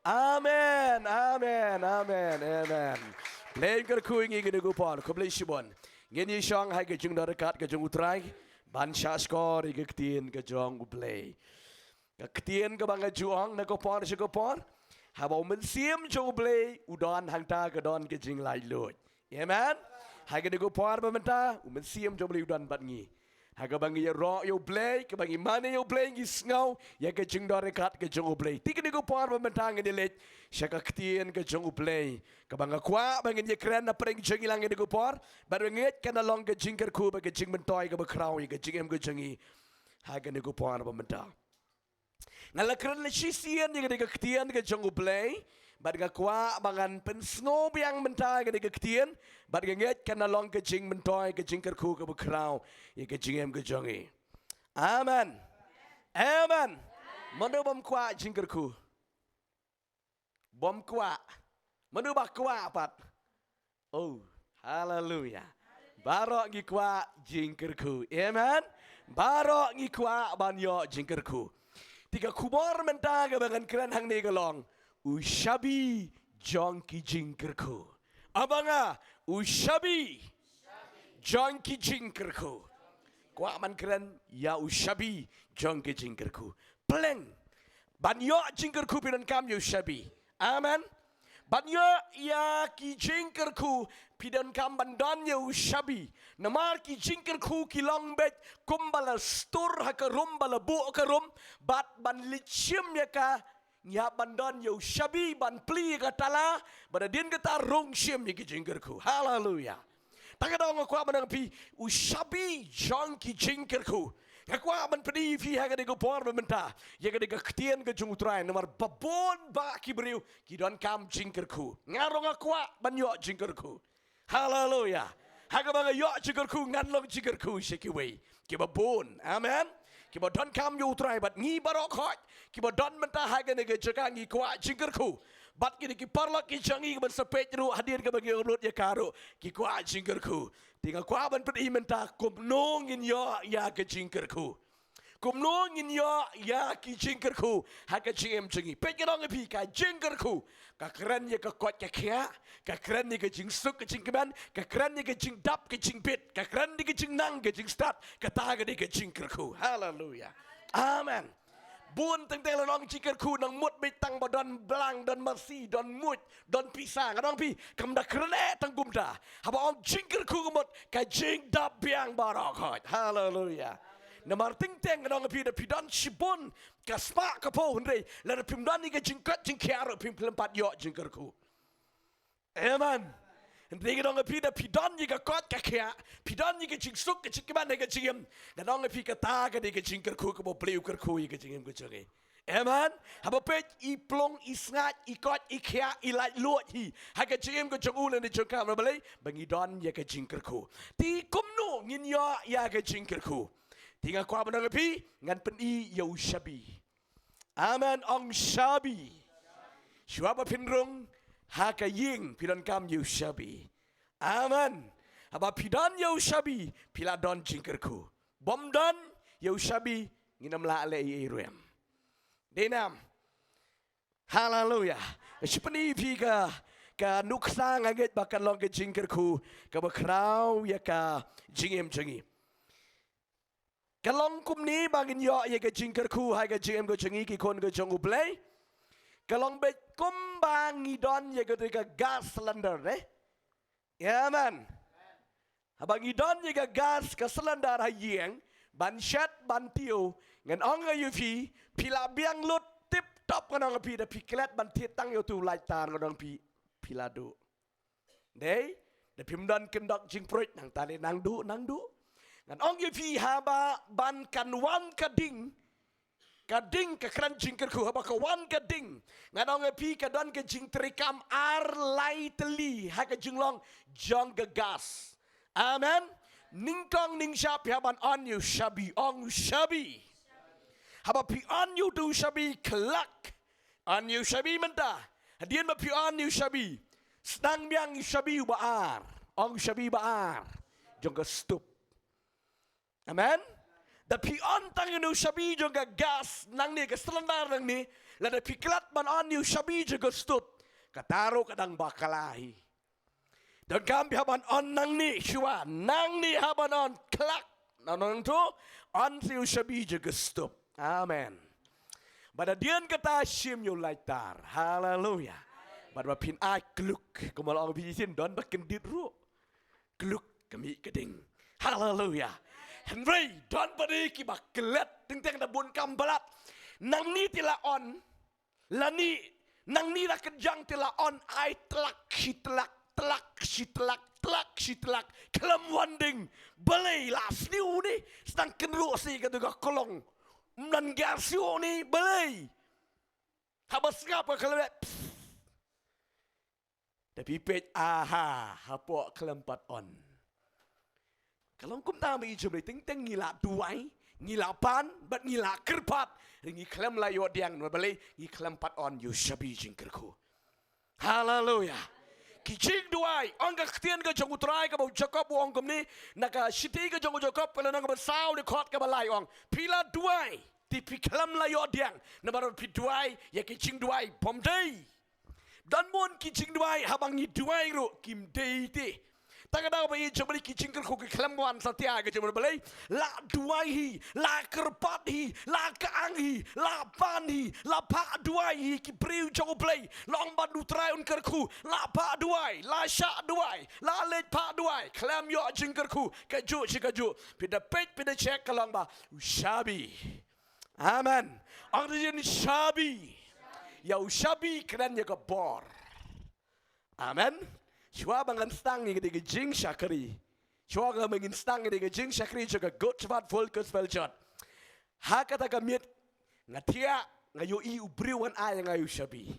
Amen, amen, amen, amen. Plain kerku ingi gede gupon, kublai shibon. Ngeni shang hai ke jung dekat ke jung utrai, ban sha skor ige ktien ke jung ublai. Ke ktien ke bang juang na gupon shi gupon. Haba men siem jung ublai udon hang ta ke don ke jing lai lot. Amen. Hai gede gupon bementa, men siem jung ublai udon bat ngi. Haga bangi ya ro yo play, ke bangi mana yo play ngi sngau, ya ke jing dore kat ke jung play. Tiga ni ko par mementang ni let, syaka ktien ke jung play. Ke banga kwa bangi ye kren na pring jing ilang ni ko par, baru nget kana long ke jing ker ku ba ke jing mentoy ke bakrau ke jing em ke jingi. Haga ni ko par mementang. Ngala kren le sisian ni ke ktien ke jung play. Bad ga kwa bangan pen snow biang mentai ke de ktien bad ga nget kana long ke jing mentoy ke jing kerku ke bakrau ye ke jing em ke jongi amen amen manu bom kwa jing kerku bom kwa manu ba kwa pat oh hallelujah barok gi kwa jing kerku amen barok gi kwa banyo jing kerku tiga kubor mentai ke bangan keren hang ni ke long Ushabi jonki jinkerku. Abanga ushabi jonki jinkerku. Kwa man keren ya ushabi jonki jinkerku. Pleng banyo jinkerku pinan kam ya ushabi. Amen. Banyo ya ki jinkerku pidan kam bandan ya ushabi. Namar ki jinkerku ki longbet kumbala stur hakarum bala bu karum bat ban lichim ya ka nya bandon yo shabi ban pli katala bada din kata rong shim ni kijingerku haleluya takadong ko manang pi ushabi jonki jingerku kakwa man pedi fi haga de go por bementa yaga de ktien ke jungutrai nomor babon ba kibriu kidon kam jingerku ngarong akwa banyo jingerku haleluya haga banga yo jingerku nganlong jingerku shekiwe kibabon amen kiba don kam yu try but ngi barok hot kiba don menta haga nege jaga ngi kwa jingerku bat kini ki parlok ki jangi ban sepet ru hadir ke bagi urut ya karo ki kwa jingerku tinga kwa ban pedi menta kumnong in yo ya ke jingerku kumnong in yo ya ki jingerku haga jingem jingi pekerong pi ka jingerku ka keren ye ka kot ka kya ka keren ye ka jing suk ka jing keban ka keren ye ka jing dap ka jing pit ka keren ye ka jing nang ka jing start ka taga de ka jingerku hallelujah amen bun teng teng long jingerku nang mut be tang badon blang don mercy don mut don pisang adong pi kam da krene tang gumda haba om jingerku mut ka jing dap biang barok hallelujah Namar ting teng kadang api da pidan shibun kaspa kapo hundre la pimdan ni ka jingkat jingkiaro pim pelempat yo jingkerku. Amen. Hindi kadang api da pidan ni ka kot ka kya pidan ni ka jingsuk ka jingkiman ka jingem kadang api ka ta ka di ka jingkerku ka bo pleu kerku ka jingem ka jingi. Amen. Haba pet I plong I sngat I kot I kya I lai luot hi ha ka jingem ka jungulan ni jingkam balai bangi don ya ka jingkerku. Ti kumno ngin yo ya ka jingkerku. Tinggal kau menang api ngan peni yau shabi. Amen ong shabi. Shwaba pinrung haka ying pidan kam yau shabi. Amen. Aba pidan yau shabi pila don jingkerku. Bom don yau shabi nginam la ale iruem. Denam. Hallelujah. Shpeni pika ka nuksa ngaget bakan long ke jingkerku ka bakrau ya ka jingem jingi. Kalong kum ni bangin yo ye ke jingkerku hai ke jingem go jingi ki kon go jongu play. Kalong bet kum bangi don ye ke gas cylinder Ya man. Abangi don ye ke gas ke cylinder ha yeng ban shat ban tiu ngan ong yu fi pila biang lut tip top kanong pi da piklet ban tit tang yo tu lai tar kanong pi pilado. Dei da pimdan kendok jingproit nang tali nang du Ngan ong yu fi haba ban kan wan kading ka kran jingkerku haba ka wan kading ngan ong yu fi ka don ka jing trikam ar lai teli ha ka jinglong jong ga gas amen ningkong ning shap haban on you shabi ong shabi haba pi on you do shabi klak on you shabi menta hadian ba pi on you shabi snang biang shabi baar ong shabi baar jong ga stup Amen. Da pion tang inu shabi jo ga gas nang ni ka selendar nang ni Lada piklat ban on yu shabi juga stup. Kataro kadang bakalahi. Dan kami haban on nang ni shua. Nang ni haban on klak. Nang tu on yu shabi juga stup. Amen. Pada dian kata shim yu laitar. Haleluya. Pada pin ai kluk. Kemal orang bisin don bakin ditru. Kluk kami keding. Haleluya. Henry don beri ki baklet teng-teng da bun kambalat. Nang ni tila on. Lani nang ni la kejang tila on ai telak shitlak telak shitlak telak shitlak kelam wanding belai la sniu ni sedang kenru si katu ka kolong nan garsiu ni belai habas ngapa kalau tapi pej aha hapok kelempat on kalau kum ta mi jom ting teng ngila duai ngila pan bat ngila kerpat ringi klem layo diang no balai ngi kelempat on you shabi jingkerku haleluya kijing duai angga ketian ga jong utrai ka bau jakob ong kom ni naga shiti ga jong jakob kalau nang basau de khot ka balai ong pila duai ti pi klem layo diang na baru pi duai ya kijing duai pom dei dan mon kijing duai habang ni duai ro kim dei ti Tagadaw ba yung balik kijingker ko kiklamwan sa tiaga jemur balay la duai hi la kerpat hi la kaang hi la pan hi la pa duai hi ki priu jong play long ban du trai un kerku la pa duai la sha duai la le pa duai klam yo jingker ku kaju sikaju pida page pida check kalong ba shabi amen ang rin shabi ya shabi kran ya bor amen Chua bangan stang ni ke jing syakri. Chua ga mengin stang ni ke jing syakri juga got cepat volkus veljot. Ha kata kamiet ngatia ngayu I ubriwan ay ngayu shabi.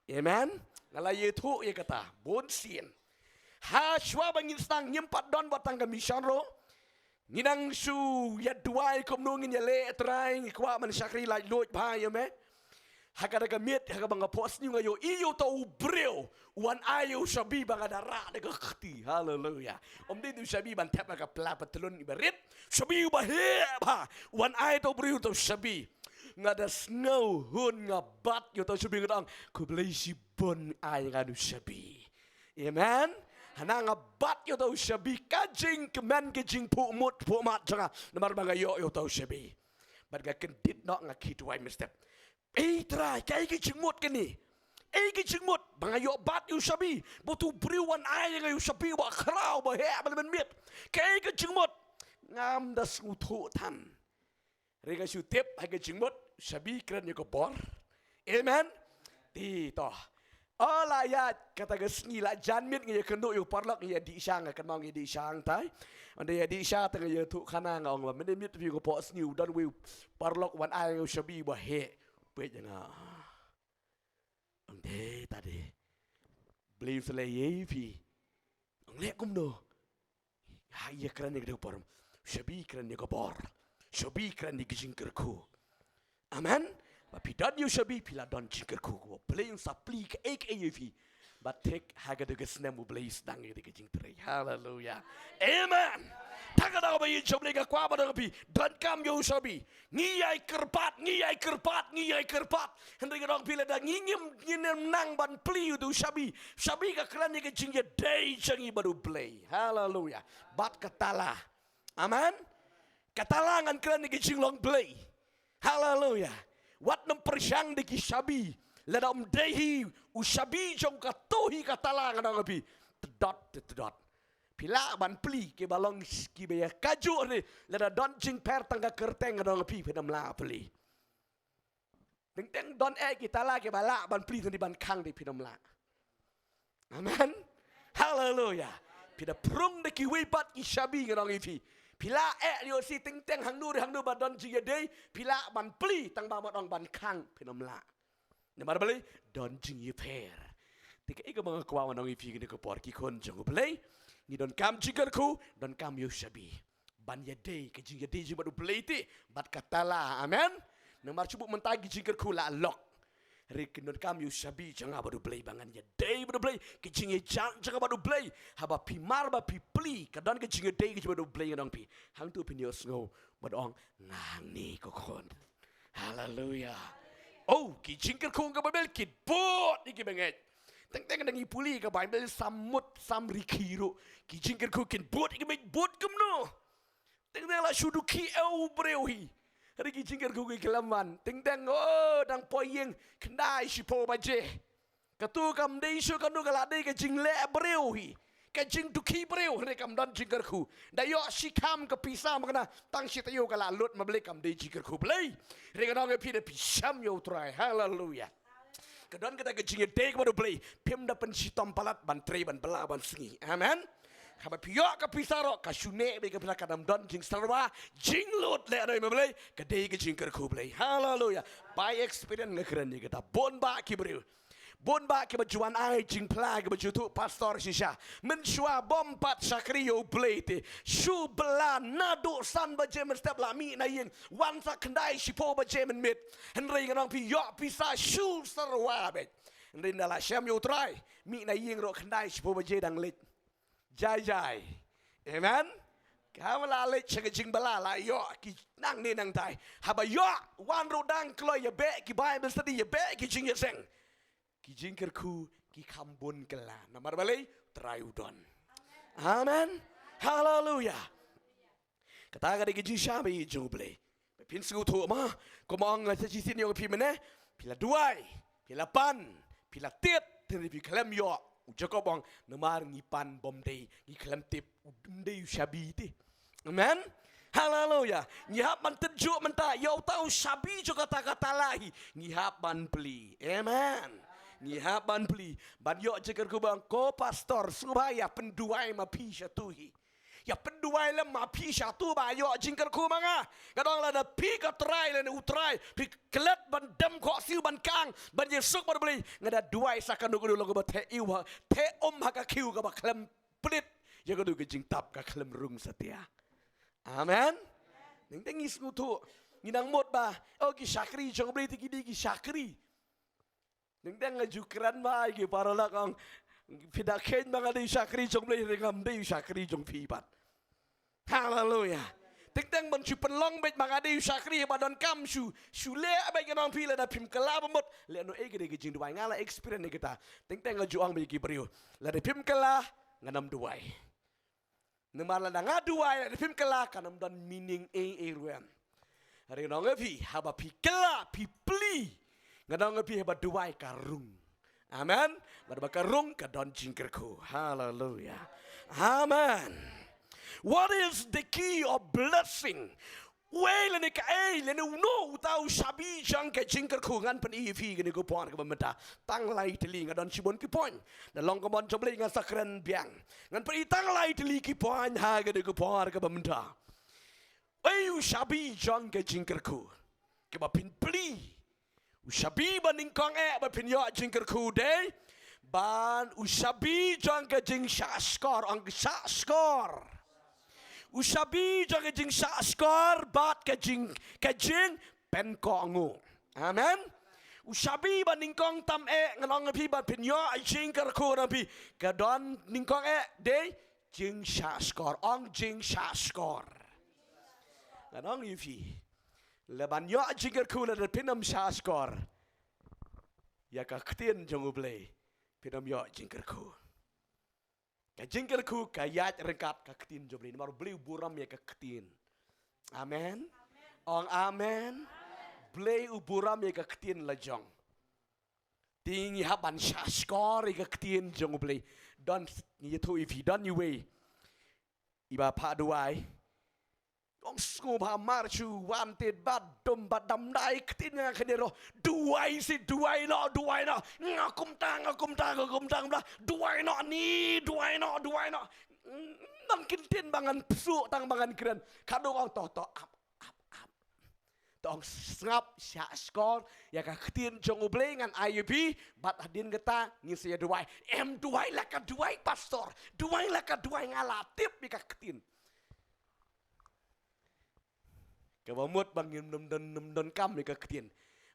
Amen. Ngalaye tu ye kata bon sien. Ha chua bangin stang nyempat don batang kami syanro. Nginang su ya duai kom nungin ya le trai kwa man syakri lai loit ba ya me. Hakada kamiet hakada banga pos ni ngayo iyo to ubreu wan ayo shabi banga dara de khti haleluya om di shabi ban tap ka pla patlon ibarit shabi ba he ba wan ayo to ubreu to shabi ngada snow hun ngabat yo to shabi ngadang ku blai si bon ay ngadu shabi amen hana ngabat yo to shabi kajing kemen kajing pu mut pu mat janga namar banga yo to shabi barga kendit nok ngakit wai mistep try kay kijingmut kini. Kijingmut bangayo bat yu sabi. Butu briwan ay ngayo sabi wa kraw ba he man mit. Kay kijingmut ngam das ngutu tan. Rega su tip hay kijingmut sabi kran yu ko bor. Amen. Ti to. Ola ya kata gesni la janmit ngi kendo yu parlok ngi di sang kan mong ngi di sang tai. Ande ya di sa tang yu tu khana ngong ba men mit yu ko po sniu dan wi parlok wan ay yu sabi ba he. Pwede nga ang de tadi believe selai yevi ang lek kumno haya kran ni por shabi kran ni bor shabi kran ni jingkerku amen tapi dan you shabi pila don jingkerku ko play sa plik ek yevi but take haga de gesnem blaze dang de jingtre hallelujah amen Tagadaw ba yung sabi ka kwa ba nabi dan kam yung sabi ngiyay kerpat hindi ka nang pila da ngingim nang ban pliu do sabi ka klan ni ka jingya day changi baru play hallelujah bat katala amen katalangan klan ni ka jinglong play hallelujah wat nam persyang di ki sabi ladam dehi usabi jong katuhi katalangan nabi tedot Pila ban pli ke balong ki be kaju ni lada don jing per tangga kerteng dong pi pedam la pli. Teng teng don kita la ke bala ban pli di ban kang di pedam la. Amen. Hallelujah. Pida prung de ki wipat ki shabi ngong ipi. Pila yo si teng teng hang nu ban don jing day pila ban pli tang ba dong ban kang pedam la. Nemar bali don jing ye per. Tika ika mga kwa nong ipi ni ko por ki kon jong bali. Ni don kam jingkerku don kam yo shabi ban yade ke jing yade jiba do plate bat katala amen namar cubu mentagi jingkerku la lok rik don kam yo shabi janga ba do play bangan yade ba do play ke jing ye janga ba do play haba pimar ba pi pli ka don ke jing yade ke jiba do play dong pi hang tu pin yo sngo ba dong ngang ni ko kon hallelujah Oh, ki jingker ku ka Bible ki bot iki benget. Teng nang ipuli ka Bible samut samrikiru. Ki jingker ku kin bot iki benget bot kemno. Teng la suduki au breuhi. Hari ki jingker ku ki kelaman. Teng oh dang poyeng kendai sipo baje. Katu kam dei su kanu kala dei ka jingle breuhi. Ka jing duki breu hari kam dan jingker ku. Dayo sikam ka pisa makna tang sitayo kala lut mabeli kam dei jingker ku play. Hari kana ka pide pisam yo try. Hallelujah. Kadon kita kejingnya dek baru beli pim dapat sitom palat ban tre ban bela ban sengi. Amen. Kabar piyok ke pisaro kasune be ke pila kadam don jing sarwa jing lut le ada membeli kedai ke jing kerku beli. Hallelujah. By experience ngekeren ni kita bon ba ki beriu. Bon ba ki bajuan ai jing pla ke baju tu pastor sisa. Menshua bompat sakriyo beli te. Shu bela nado san baje men step la mi na yeng. Wan sa kendai sipo baje men mit. Henry ngang piyok pisa shu sarwa be. Henry ndala syam yo try. Mi na yeng ro kendai sipo baje dang lit. Jai. Amen. Kamu lalai cakap jing bala lah yo ki nang ni nang tai. Haba yo wan rodang klo ya be ki Bible study ya be ki jing ya seng. Ki jing kerku ki kambun kela. Namar balai try udon. Amen. Hallelujah. Kata kata ki jing shabi juble. Pin sku tu ma komong la ci sin yo pi mene. Pila duai, pila pan, pila tit, tiri pi klem yo. Ujakob bang namar ngipan bom day ngiklam tip day shabi ti. Amen. Hallelujah. Ngihap man terjuk menta yo tahu shabi jo kata-kata lahi. Ngihap ban pli. Amen. Ngihap ban pli. Ban yo jeker ku bang ko pastor supaya penduai ma pi syatuhi. Ya penduai lem ma pi syatu ba yo jingker ku manga. Kadang la da pi ka try le utrai pi klet ban dem ko siu ban kang ban yesuk bar beli ngada duai sakan ku lo ko te iu te ha ka kiu ka ba klem plit ya ko du ke jing tap ka klem rung setia. Amen. Ning teng is ku tu nginang mot ba o ki syakri jong beli ti ki syakri. Ning teng ngajukran ba ki para la kang pidaken mga di syakri jong beli ringam di syakri jong pipat. Hallelujah. Teng ban su penlong bet mga di syakri badon kam su le ba ganong pila da pim kala bamot le no e gede jing duai ngala experience kita. Teng ngajuang ba ki brio. La de pim kala nganam duai. Nemala da ngaduai la de pim kala kanam don meaning e ruem. Hari no ngapi haba pi kala pi pli. Nganong ngapi haba duai karung. Amen. Berbakarung ke don jingkerku. Hallelujah. Amen. What is the key of blessing? Well, ni ka le no tau sabi jang ke jingkerku ngan pen ifi gini ko pon ke bemeta. Tang lai teli ngadon sibon ki pon. Na long ko mon joble ngan sakren biang. Ngan pen tang lai teli ki pon ha gini ko pon ke bemeta. Ayu sabi jang ke jingkerku. Ke ba pin pli. Usabi baning kong ba pinyo jingker ku day ban usabi jang ke jing skor ang skor usabi jang ke jing skor bat ke jing pen kongu. Amen. Usabi baning kong tam ngalong pi bat pinyo jingker ku nabi kadon ning kong day jing skor ang jing skor kanong ifi leban yo jingker ku le pinam skor ya ka ktien jong ublei pinam yo jingker ku ka jingker ku ka yat rengkat ka ktien jong ublei mar beli buram ya ka ktien. Amen. Ong amen. Blei uburam ya ka ktien la jong tingi haban skor ya ka ktien jong ublei don ni to if he done you way iba pa duai Ong sku pa marchu wanted badum badam dai ketina kedero duai si duai no ngakum tang bla duai no ni duai no nang kintin bangan psu tang bangan keren kado ong to up tong ngap sya skor ya ka ketin jong ublengan IUP bat adin geta ngisi ya duai duai la ka duai pastor duai la ka duai ngalatip bi ka ketin. Kebamut bangin nem kam ya ketin.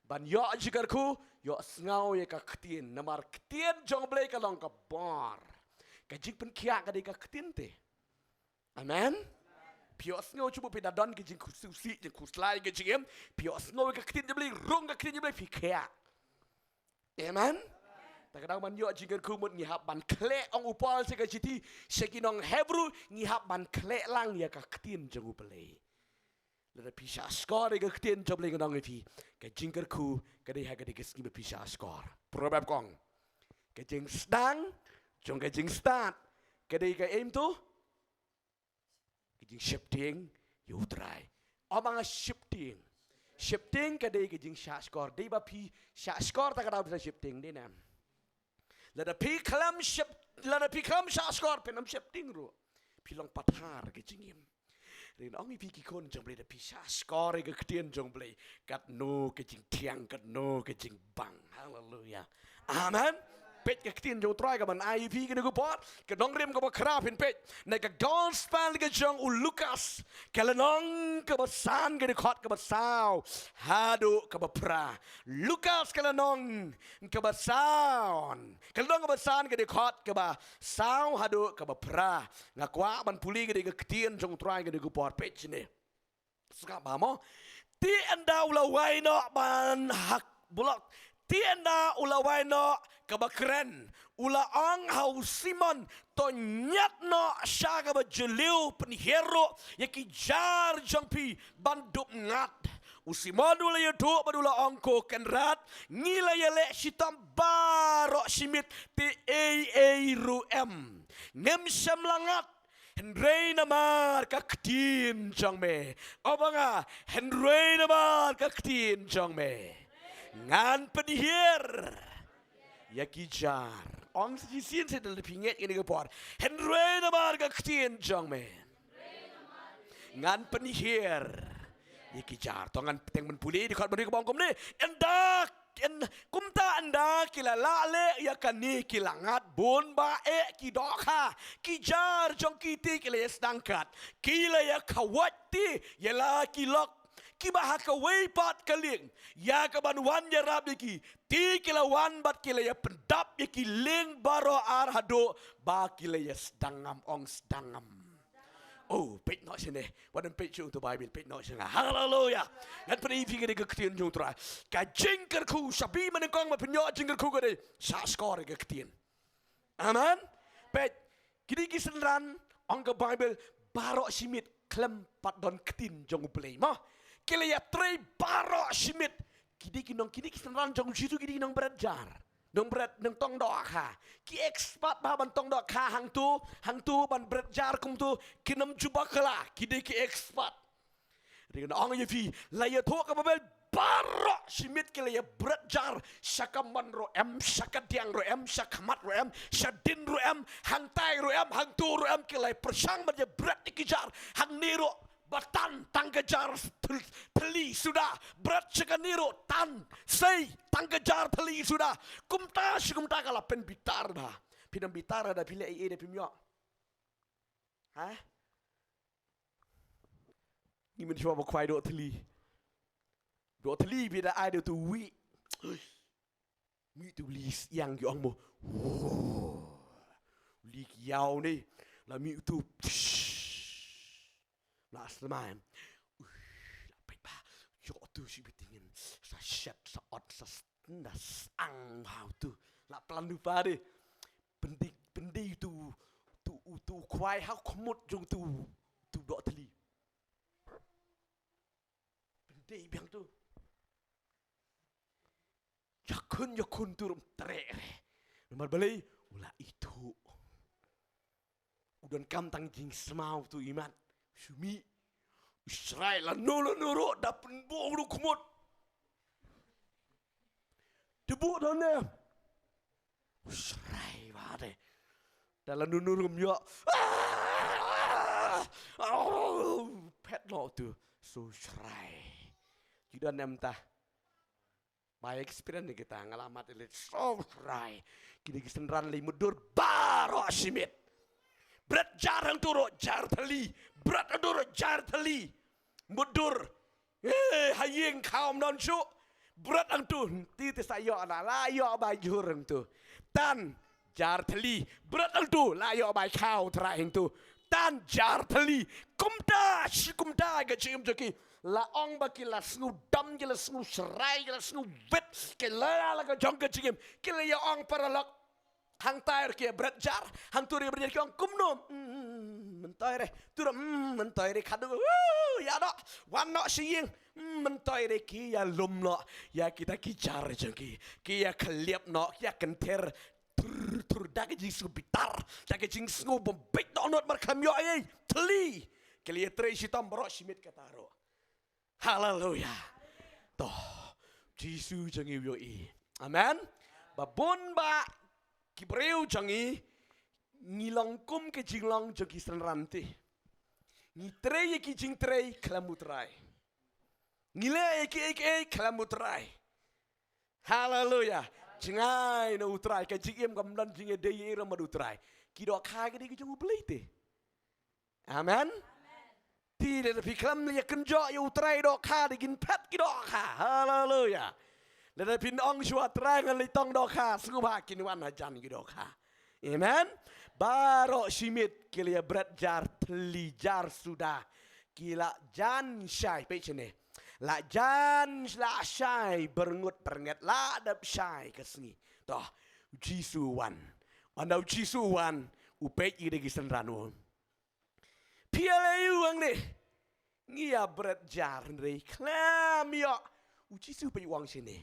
Ban yo jigarku yo ngau ya ketin. Namar ketin jong blei kalong ka bar. Kajik pen kia ka ketin te. Amen. pios ngo cuba peda don ke jing kususi jing kuslai ke jing pios ngo ke ketin jebeli rong ke ketin jebeli fikea amen tak kadang man yo jingker ku mut ngihap ban klek ong upal se ke jiti sekinong hebru ngihap ban klek lang ya ka ketin jeng upele lada pisha skor ke ketin jebeli ngang ngi ke jingker ku ke dei ha ke dikes ngi pisha skor probab kong ke jing stang jong ke jing start ke dei ke aim tu ke jing shifting you try omang shifting shifting ke dei ke jing sha skor dei ba pi sha skor tak kadang bisa shifting dei nam lada pi kalam sha skor penam shifting ru pi long pathar ke jingim rin ong pi ki kon jong ble da pi sha skor ke ketien jong ble kat no ke jing tiang kat no ke jing bang hallelujah amen pet ke ketien jong try ka ban ai pi ke no pot ke dong rem ka ba krap in pet na ka gospel ke jong u Lukas ke lanong ke ba san ke khot ke ba sao hadu ke ba pra Lukas ke lanong ke ba saon ke lanong ke ba san ke khot ke ba sao hadu ke ba pra ngakwa ban puli ke ketien jong try ke pot pet ni suka ba mo ti anda ulawai no ban hak bulak ti anda ulawai no kabakren ula ang hau Simon to nyat no syaga ba jeliu penhero yaki jar jangpi bandup ngat usimon ula yudu badula angko kenrat ngila yale sitam barok simit ti ru em ngem semlangat Henry namar kaktin jong me obanga Henry namar kaktin jong me ngan penhir yaki jar ong si sin se dal pinget ini ke por Henry namar ka ktien jong me ngan penihir yaki jar tongan teng men puli di khot beri ke bangkom ni endak en kumta anda kila lale ya kani kilangat bon ba ki dokha ki jar jong kiti kila stangkat kila ya kawati ya la kilok kiba ka way pat kaling ya ka banwan ya rab ki ti kilawan bat kila ya pendap ya ki ling baro ar hado ba kila ya sedangam ong sedangam oh pet no sine wadan pet chu to bible pet no sine hallelujah ngan pri fi ke ketien jung tra ka jingker ku sabi man kong ma penyo jingker ku ke sa skor ke ketien amen pet kidi kisenran ong ke bible baro simit klem pat don ketin jong play ma kila ya trei barok simit kidi kisenran jong situ kidi kinong berajar nong berat nong tong dok ha ki ekspat ba ban tong dok ha hang tu ban berajar kum tu kinam juba kala kidi ki ekspat dengan ong ye fi la ya tho ka babel barok simit kila ya berajar syakaman ro em syakadiang ro em syakamat ro em syadin ro em hang tai ro em hang tu ro em kila persang ban je berat dikejar hang niro batan tanggajar teli sudah berat sekaniro tan sei tanggajar teli sudah kumta kala pen bitar dah pinam bitar ada pilih de pimyo ha ni men coba kwai do teli bida ai do tu wi mi tu lis yang yo mo li yau ni la mi tu la semain lapet ba yo tu si bitingin sa shet sa ot sa nas ang how tu la plan lupa de pendi tu kwai how komut jong tu do teli pendi biang tu yakun tu tere nomor beli ulah itu udan kam tang jing semau tu iman Sumi Israel la nuro dapen bo ru kumut debu done Israel wade dalam nurum yo pet lo tu so Israel judan nemtah by experience kita ngalamat ile so Israel kini kisenran li mudur baro simit berat jarang turu jar teli berat turu jar teli mudur hayeng kaum non su berat ang tu ti te sayo na la yo ba jurang tu tan jar teli berat ang tu la yo ba kau terakhir tu tan jar thali kumda shi kumda ga chim joki la ong ba ki la snu dam ki la snu shrai ki la snu vet ki la ga jong ga chim ki la ya ong paralak hang tair ki berat jar hang turi berjadi ki ong kumnom mentai re tu mentai re khadu ya do wan no sing mentai re ki ya lum no ya kita ki jar joki ki ya khliap no ya kenter tur dak jing su bitar dak jing su bombek donot markam yo ai tli kali tre sitam bro simit kataro haleluya toh jisu jangi yo i amen babon ba kibreu jangi ngilong kum ke jinglong jogi sanranti ni tre ki jing tre klamutrai ngile ki klamutrai haleluya jingai no utrai ka jigem gamdan jinge de yera madutrai kido kha ke di jung blite amen ti de piklam ya kenjo ya utrai do kha de gin pet kido kha haleluya le de pin ong shwa trai ngali tong do kha su ba kin wan hajan kido kha amen baro simit kilia berat jar teli jar sudah kila jan syai pe chene la jan la syai berngut pernget la dap syai kesni toh jisu wan andau jisu wan upek ide gisan ranu piala uang ni ngia berat jar ndrei klam yo jisu pe uang sini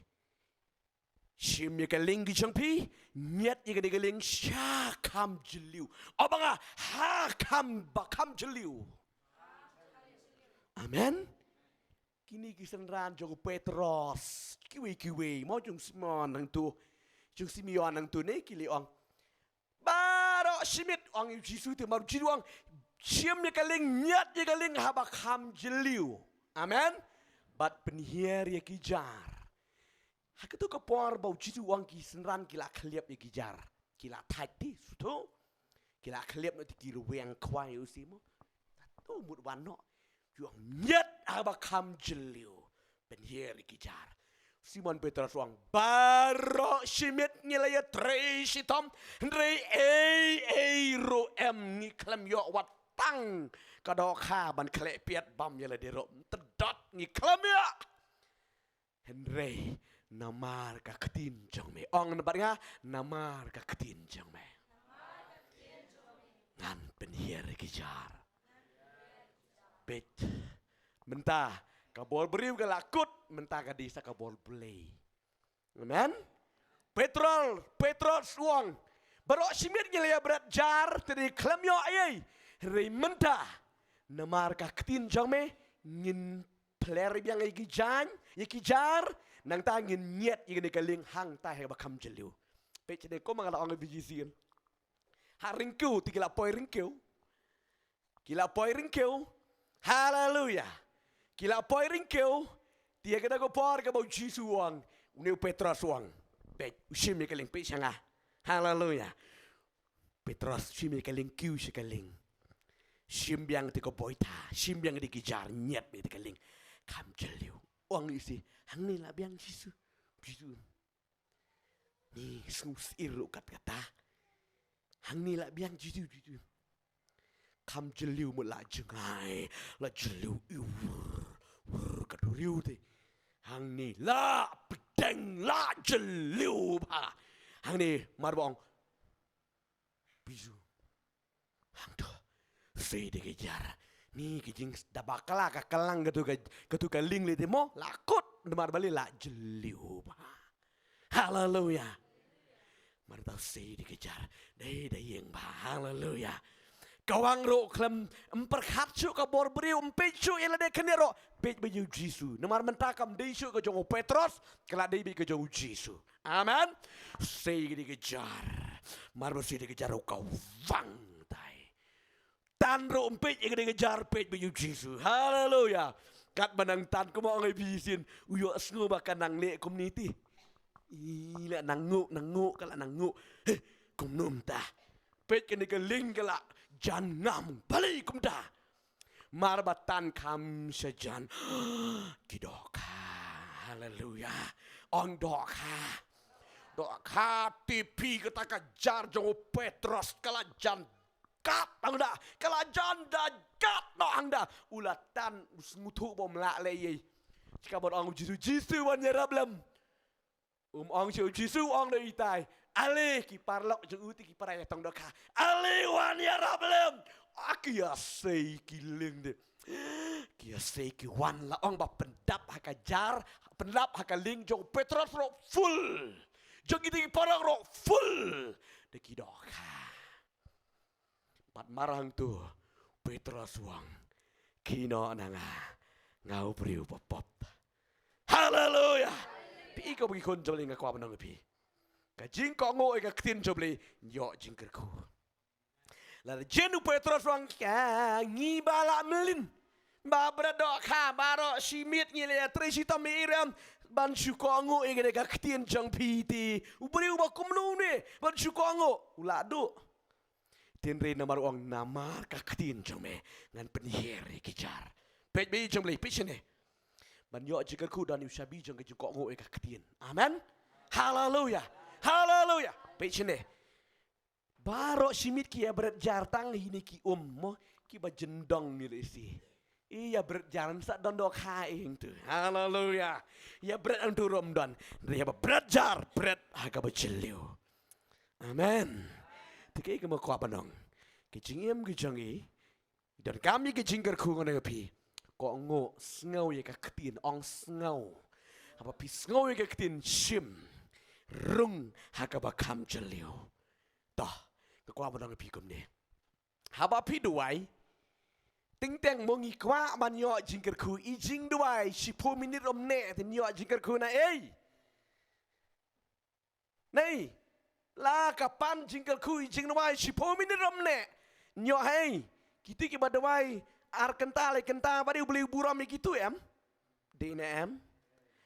shim ye kaling gi changpi nyet ye ga galing sha kam jeliu obanga ha kam ba kam jeliu amen kini kisan ran jogo Petros kiwe mo jung Simon nang tu jung Simeon nang tu ne kili ong baro simit ong Jisu te maru jiruang shim ye kaling nyet ye kaling ha ba kam jeliu amen bat penhier ye kijar Hakitu kapor bau jitu wang ki senran kila khliap ye kijar kila thati suto kila khliap no tikiru weng kwai usimo tu mut wano juang nyet aba kam jeliu ben hier kijar Simon Petrus wang baro simit ngilaya tre sitom ndrei ro em ni klam yo wat tang kado kha ban khle piat bam yela de ro tedot ni klam ya Henry namar ka ketin jong me ong na nga namar ka ketin jong me ngan penhier kijar bet mentah kabol beriu ka lakut mentah ka disa kabol play amen Petros uang barok simit ngilaya berat jar tadi klam yo ayai rei mentah namar ka ketin jong me ngin pler biang kijar nang tangin nyet igene kaling hang ta he bakam jeliu pe chede ko mangala ong bijisin haringku tikila poi ringkeu kila poi ringkeu haleluya kila poi ringkeu dia kada ko por ka bau jisu wang uneu Petros wang pe usim kaling pe sanga haleluya Petros sim kaling kiu kaling simbiang tiko boita simbiang dikijar nyet be kaling kam jeliu wang isi hang ni lah biang Jisu ni sus iru kata hang ni lah biang Jisu kam jeliu mu la jengai la jeliu kaduriu te hang ni la pedeng la jeliu pa hang ni marbong bisu hang tu sei de kejar ni kijing dabakala ka kalang ketu kaling le demo lakut demar bali la jeliu ba haleluya mar tau sei dikejar dei yang ba haleluya kawang ro klem emperhat chu ka bor beriu empechu ela de kenero pej baju Jisu nemar mentakam dei chu ka jong Petros kala dei bi ka jong Jisu amen sei dikejar mar sei dikejar ka wang tan ro umpet yang dikejar pej baju Jisu haleluya kat manang tan ko mo ngay bisin uyo asngo ba kanang le community ila nangu kala nangu kumnum ta pej kene keling kala janam bali kumta marbatan kam sejan kidoka haleluya on doka tipi ketaka jar jong Petros kala jan kat anda kala janda kat no anda ulatan ngutu bom la le ye jika bot ong jisu wan yarab lem ong jisu ong de itai ale ki parlok jeng uti ki parai tong doka ale wan yarab lem akia sei ki leng de kia sei ki wan la ong ba pendap hakajar pendap hakaling jong Petrus ro full jong itu parang ro full de ki doka pat marang tu Petrus wang kino nanga ngau priu pop haleluya pi ko bi kon jole nga kwa banang pi ka jing ko ngo ka tin jole yo jing kerku la jenu Petrus wang ka ngi bala melin ba bradok kha baro simit ngi le trisi to miram ban su ko ngo e ka tin jong pi ti ubriu ba kumnu ne ban su ko ngo ula do tin re namar ong namar ka tin jong me ngan penyer kijar pej bi jong le pichne ban yo jika ku dan usabi jong ke ko ngo e ka tin amen haleluya haleluya pichne baro simit ki abret jartang hini ki mo ki ba jendong ni lesi iya berjalan sa dondok haing tu haleluya ya berat antu romdan dia berjar berat haga baceliu amen tikai ke mo kwa banong ke jingiem ke jangi dan kami ke jingker ku ngone pi ko ngo sngo ye ka ktin ong sngo apa pi sngo ye ka ktin shim rung haga ba kam jeliu toh ke kwa banong pi kum ne haba pi duai ting teng mongi kwa ban yo jingker ku I jing duai 10 minit ne tin yo jingker ku na nei la kapan jingker ku I jing duai 10 minit ne nyo hey kiti ki badawai ar kentale kenta bari beli buram gitu em de na em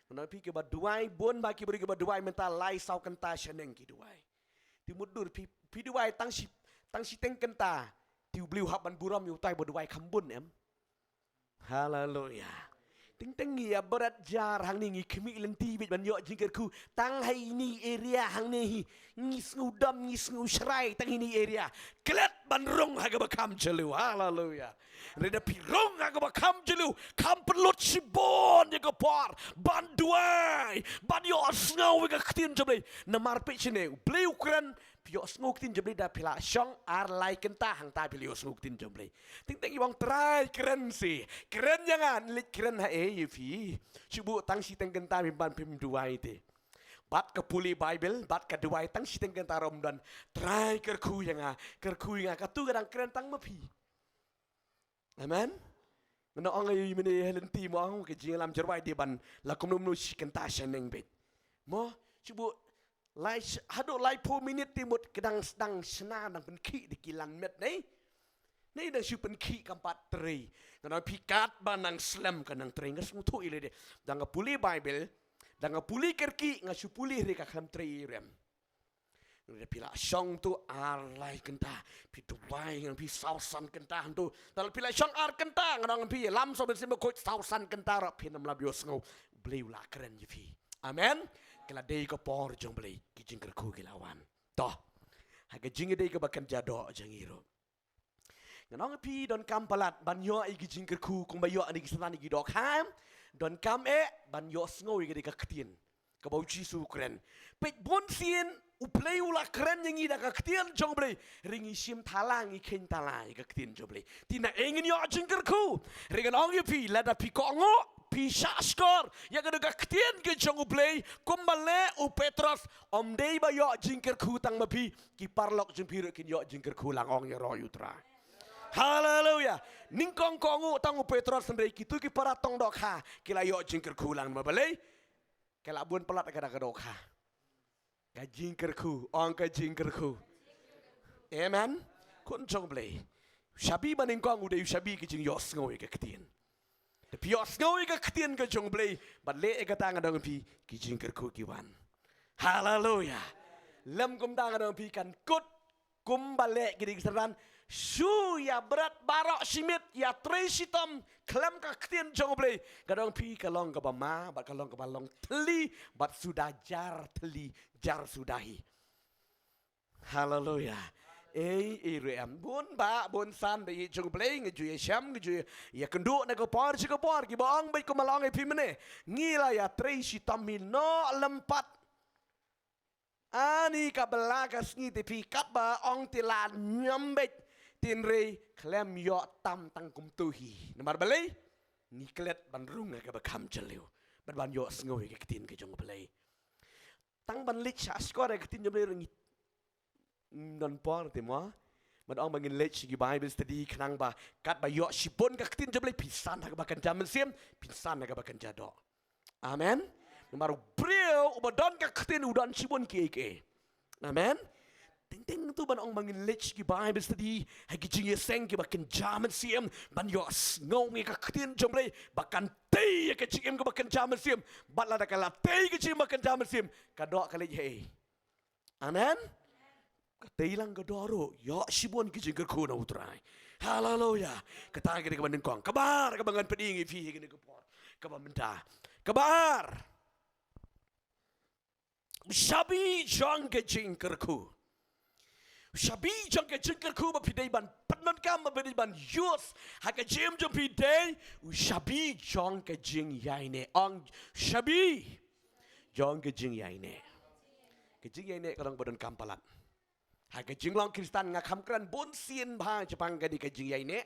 no pi ki badawai bon ba ki beri ki badawai mental lai sau kenta sheneng ki duai ti mudur pi duai tang si teng kenta tiu beliau haban buram yu tai bodwai khambun em haleluya ting teng ya berat jar hang ni ngi khmi lenti bit ban yo jingker ku tang hai ni area hang ni ngis ngudam ngis ngusrai tang ini area klet ban rong ha ga bakam jelu haleluya reda pirong ha ga bakam jelu kam perlut sibon ya ga par ban duai ban yo snau ga ktin jablei namar pe chine beliau kran pio nguk tin jemli da pila syong ar lai kenta hang ta pilio nguk tin jemli ting ting ibang try keren si keren jangan lit keren ha fi cubu tang si teng kenta mimpan pim duai te bat ke puli bible bat ke duai tang si teng kenta romdan try kerku yang ka tu kadang keren tang mapi amen mena ong ai mene helenti mo ang ke jing lam jerwai di ban la komnum no si kenta sheneng bet mo cubu lai hado lai 4 minit timut kedang sedang sena nang penki di kilan met nei dang su penki kampat tri kana pikat banang slam kanang tri ngas mutu ile de dang puli bible dang puli kerki ngasu puli re ka kham tri rem de pila song tu ar lai kenta pitu bai ngang pi sausan kenta tu dal pila song ar kenta ngang pi lam so ben sim ko sausan kenta ra pinam labios ngo bleu la keren je pi amen kala dei ko por jong blei ki jingker ku kilawan toh haga jinge dei ko bakan jado jangiro nganong pi don kampalat ban yo I ki jingker ku kung bayo ani kisana gi dok ham don kam ban yo sngo I ga katin ka bau chi su kren pet bon sien u play ula kren yang I da ka katin jong blei ringi sim talang I ken talang ka katin jong blei tina engin yo jingker ku ringanong pi la da pi ko ngo Pisah skor yang ada ketian ke jong play kumbale u Petrus om dei ba yo jingker ku tang mapi ki parlok jempir kin yo jingker ku lang ong ro yutra haleluya ningkong kongu tang u Petrus sendiri kitu ki para tong dok ha kila yo jingker ku lang mabale kala bun pelat kada dok ha ka jingker ku ong ka jingker ku amen kun jong play shabi ba ningkong u dei shabi ki jing yo sngoy ka ketian pios ngoi ka ktian ka jong blei bat le ka tang dang pi ki jingker ku ki wan haleluya lam kum tang dang pi kan kut kum bale ki dik seran su ya berat barok simit ya tresitom klam ka ktian jong blei ka dang pi ka long ka bama bat ka long ka balong teli bat sudah jar teli jar sudahi haleluya Rem bun ba bun san de chung play nge ju sham nge ju ya kendu na ko por chi ko por ki bong bai ko malong e pimene ngila ya trei si tamil no lempat ani ka belagas ngi te pi kap ba ong tilan nyambet tin re klem yo tam tang kum tuhi nomor balai ni klet ban rung ka ba kam chaliu ban yo sngoy ke tin ke chung play tang ban lik sha skor ke tin jomle ringi non por te moมันออกมาเงินเล็กชีบายเป็นสตีขนังบ่ากัดบ่ายอชิบนกับทิ้งจะไม่พิสันหักบ่ากันจามันเสียมพิสันหักบ่ากันจาดอกอาเมนมารูเปรี้ยวอุบดอนกับทิ้งอุดรชิบนเก๋ๆอาเมนติ้งตัวมันออกมาเงินเล็กชีบายเป็นสตีให้กิจเงี้ยเซ็งกับบ่ากันจามันเสียมมันยอสงงกับทิ้งจมเลยบ่ากันเตยกับจิเอ็มกับบ่ากันจามันเสียมบัดละกันละเตยกับจิบ่ากันจามันเสียมกระดอกกันเลยเฮอาเมนKatilang kadoro, ya sibon kijing kerkuna utrai. Haleluya. Kata kini keban kong, kabar kebangan pedingi fi kini kepor, keban mentah, kabar. Shabi jang kijing kerku. Shabi jang kijing kerku bapidai ban penon kam bapidai ban yus. Haka jim jam pidai. Shabi jang kijing yaine ang shabi jang kijing yaine. Kijing yaine kadang badan kampalat. Hai ke jinglong Kristan ngak hamkran bon sien bha Jepang ke di ke jing yai ne.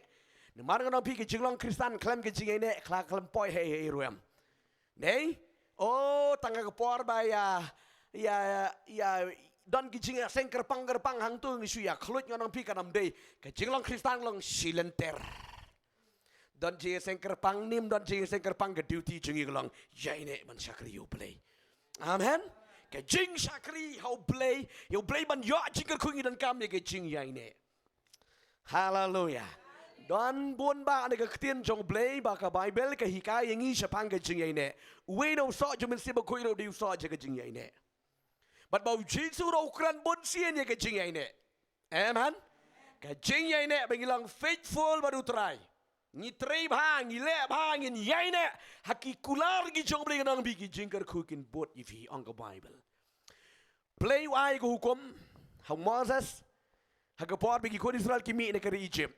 Nemar ngano pi ke jinglong Kristan klem ke jing yai ne klak klem poi he ruam. Nei? Oh tangga ke por ba ya don ke jing sengker pang hang tu ngisu ya khlut ngano pi kanam dei ke jinglong Kristan long silenter. Don jing sengker pang nim don jing sengker pang ke duty jingi long yai ne man sakri you play. Amen. Ke jing sakri hau play ban yo jingker kungi dan kami ke jing yai ne. Haleluya. Don bun ba ne ke tien jong play ba ka Bible ke hikaya ngi sepang ke jing yai ne. We no so jumen siba kui no diu so je ke jing yai ne. But bau jisu ro kran bun sien ye ke jing yai ne. Amen. Ke jing yai ne bengilang faithful baru try. Ni trei bang, ni le bang, ni yai ne. Haki kular gi jong play nang bi gi jingker kukin bot ifi ang Bible. Play wai ko hukum hang Moses hagapor bagi ko Israel kimi ne kari Egypt.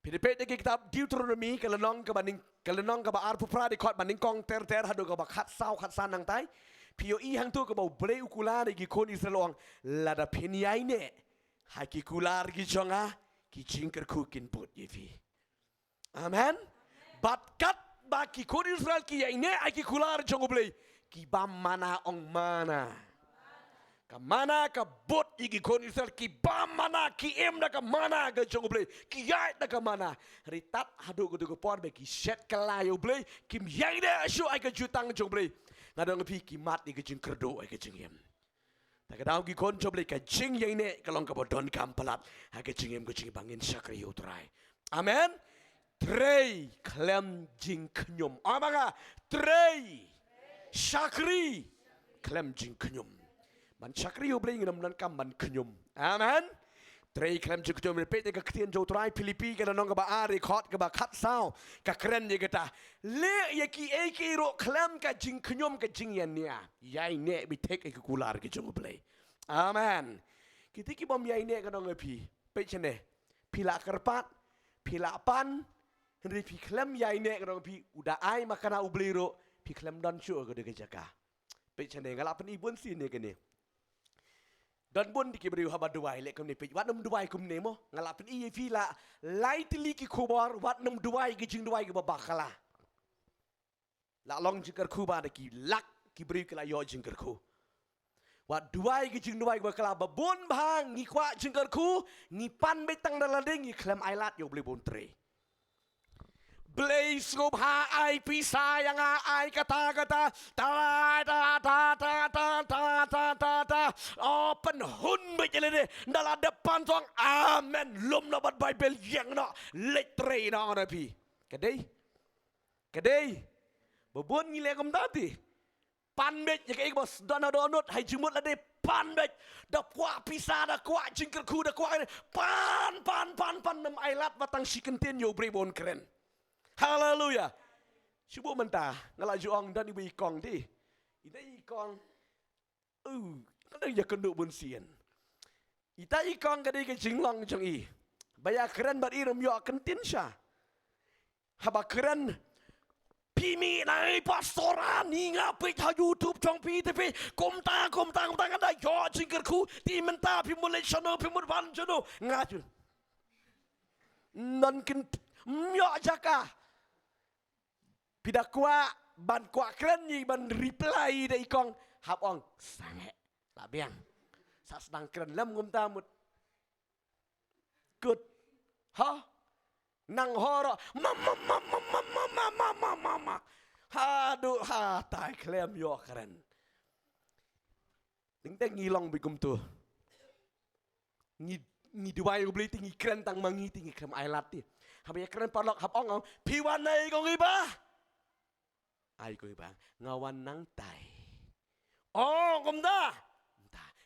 Pilipet ke kitab Deuteronomy kalanong ka ba arpu prade kot baning kong ter hado ka ba khat san nang tai. Pio I hang tu ka ba play ukula gi ko Israel ong lada pinyai ne. Haki kular gi jonga ki jingker kukin bot ifi. Amen. Bat kat ba ki ko Israel ki yai ne ai ki kular jongo play ki bam mana ong mana. Kamana ka bot igi kon Israel ki bam mana ki em na ka mana ga jong blay ki yai na ka mana ritat hadu ko por be ki set kalayo blay kim yai da shu ai ka jutang jong blay ngadong pi ki mat igi jing kerdo ai ka jing yem ta ka daw gi kon jong blay ka jing yai ne ka long ka bodon kam palat ai ka jing yem ko jing bangin sakri utrai amen trei klem jing knyum amaga trei sakri klem jing knyum man sakri yo bling nam nan kam man knyum amen trei klem jing knyum repet ke ktien jo trai Filipi ke nong ka ba a record ka ba khat sao ka kren ye kata le ye ki e ki ro klem ka jing knyum ka jing yan nia yai ne bi tek e kular ke jong play amen kiti ki bom yai ne ka nong pi pe chene pila kerpat pila pan henry pi klem yai ne ka nong pi uda ai makana ubliro pi klem don chu ko de ke jaka pe chene ngala pen ibun sin ne ke ne dan bun diki beri haba duai lek kum ne pe wat num duai kum ne mo ngalapen i fila lightly ki kubor wat num duai ki jing duai ki babakala la long jingker ku ba de ki lak ki beri kala yo jingker ku wat duai ki jing duai ki bakala babun bang ni kwa jingker ku ni pan be tang dalading ni klem ailat yo beli bon tre Blaze ngop ha ai pisah yang ai kata ta open hun berjalan ni dalam depan tuang amen lom nabat Bible yang nak letre na orang pi kedai bebun ngile kum tadi panbet ya kayak bos donut hai jumut lade panbet dah kuat pisah dah kuat jingkerku dah kuat pan nam ailat batang sikentin yo brebon keren Haleluya. Cuba mentah ngalaju ong dan ibu ikong di. Ini ikong. Kada ya kenduk bun sien. Ita ikong kadi ke jinglong jong i. Baya keren bat irum yo kentin sya. Haba keren Pimi nai pastoran ni ngapi ta YouTube trong pi tapi kom ta ada yo jingkerku di menta pi mulai channel pi mulai channel ngaju. Non kin yo jaka. Pidakwa ban kwa keren ni ban reply de ikong hab ong sange la biang. Sa sedang keren lam ngum tamut. Good. Ha? Nang horo. Mama. Aduh, tai klem yo keren. Ting ngilong bikum tu. Ngi duai ko beli tingi keren tang mangi tingi krem ailat ti. Habaya keren parlok hab ong piwan nai ko iba. Ai ko iba ngawan nang tai. Oh, kumda.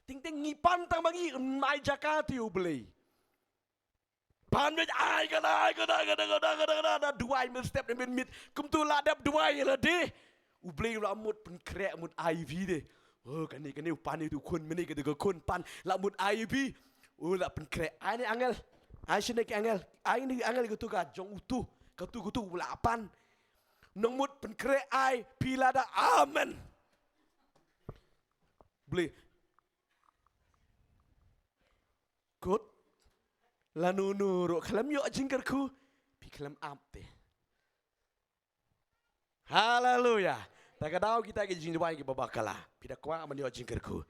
Ting ngipan tang mangi mai Jakarta u beli. Pan mit ai kada duai men step men mit kum tu ladap duai la de. U beli ramut pen krek mut IV de. Oh kan ni pan itu kun meni ke kun pan la mut IV. Oh la pen krek ai ni angel. Ai sini ke angel. Ai ni angel ke tu ka jong utu. Ka tu la pan. Nong mut pen krek ai pilada amen. Beli Good. Lanu nuru kalam yo jingkerku pi kalam apte. Haleluya. Takadau kita ke jingwai ke babakala. Pida kwa man yo jingkerku.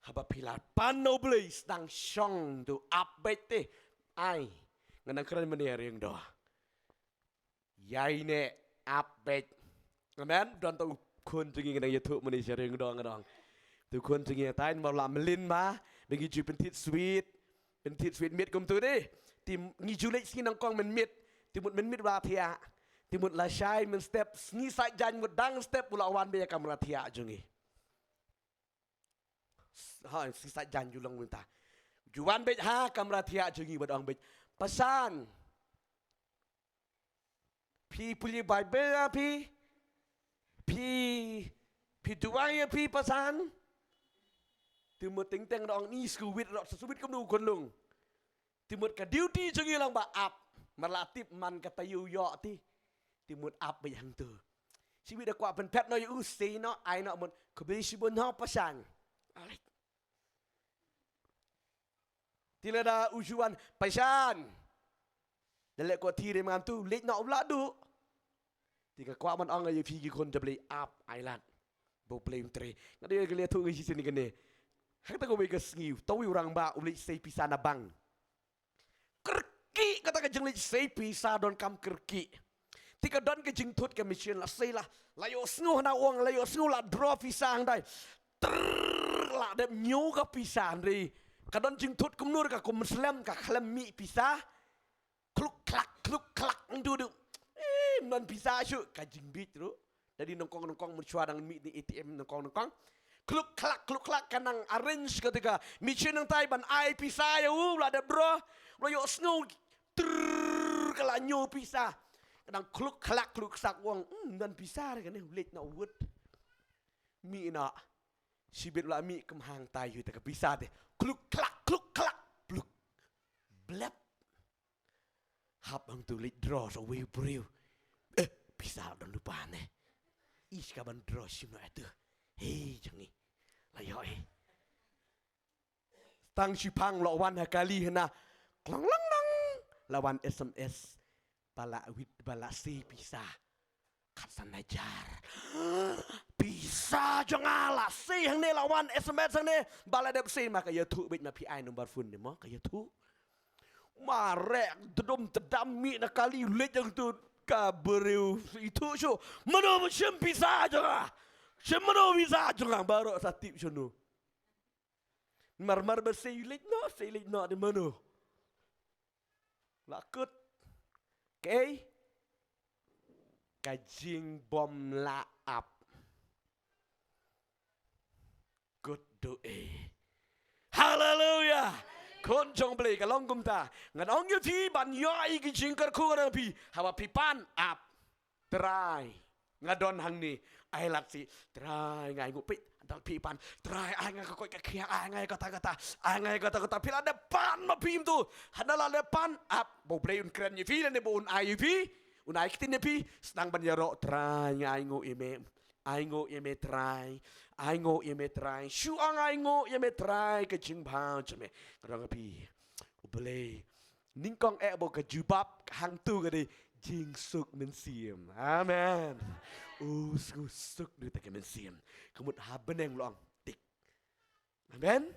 Haba pilar pano blis nang syong tu update ai. Nganang keren meni yang doa. Yai ne update. Amen. Don tu kun jingi nganang YouTube meni yang doa ngadong. Tu kun jingi tain mau lam melin ma. Bagi ju pentit sweet. Pentit sweet mit kum tu deh. Tim ngijulik sini nangkong men mit. Timut men mit ratia. Timut la syai men step ni sak jan mut dang step pula wan be kam ratia jungi. Ha si sak jan julong minta. Juan be ha kam ratia jungi badong be. Pesan. Pi puli Bible pi duai pi pesan. Timut ting dong ni skuwit rok suwit kam nu kon lung. Timut ka duty jungi lang ba up. Melatip man kata yu yo ti. Timut up ba yang tu. Siwi da kwa pen pet no yu si no ai no mun ko be si bon ha pasang. Alright. Tila da ujuan pasan. Dale ko ti de man tu lek no la du. Tika kwa man ang yu pi ki kon da play up island. Bo play 3. Ngade ke le tu gi sini kene. Hak ta ko be ke sngiu. Tawi urang ba uli sei pisana bang. Kerki kata ke jeng sei pisa don kam kerki. Tika don ke jeng tut ke mission la sei la. Layo sngu na wong layo sngu la draw pisang dai. La de nyu ka pisang ri. Kadon jeng tut kum nur ka kum muslim ka khlem mi pisa. Kluk klak ndu du. Non pisa syu ka jeng bit ru. Jadi nongkong mencuat dengan mi di ATM nongkong. Kluk klak kanang arrange ketika mission nang Taiwan ai pisah ya la de bro. Lo yo sngu kala nyu pisah. Kadang kluk sak wong dan pisah kan ni lek na wud. Mi na sibit la mi kem hang tai yu ta ka pisah de. Kluk klak pluk. Blep. Hap ang tu lek draw so we brew. Pisah dan lupa ne. Is ka ban draw sim no atu. Hei jangi. Layo Tang sipang lawan hakali hena klang lawan SMS bala si pisah katsan ajar pisah jangala si hang ne lawan SMS hang ne bala dep si maka ya tu bit ma PI nomor phone ni mo ka ya tu marek dedom tedami na kali lek yang tu ka bereu itu so mano macam pisah janga semano bisa janga baru satip sono mar bersilik no di mana lakut okay kajing bom laap good doe haleluya kon jong beli kalong kumta ngan ong yu ti ban yai ki jingkar ku ra pi hawa pi pan ap try ngadon hang ni ai lat si try ngai ngu pi dal pi pan trai ai ngai ko kia ai ngai kata pila depan ma pim tu hanala depan ap bo play un kren ni fi ne bo un ai fi un ai kitin ne pi sedang banjaro trai ngai ngo ime trai ai ngo ime trai shu ang ai ngo ime trai ke jing phao chme rang pi play ning kong bo ke jubab hang tu ke di jing suk men siem amen suk du ta ke men siem kemut ha beneng long tik amen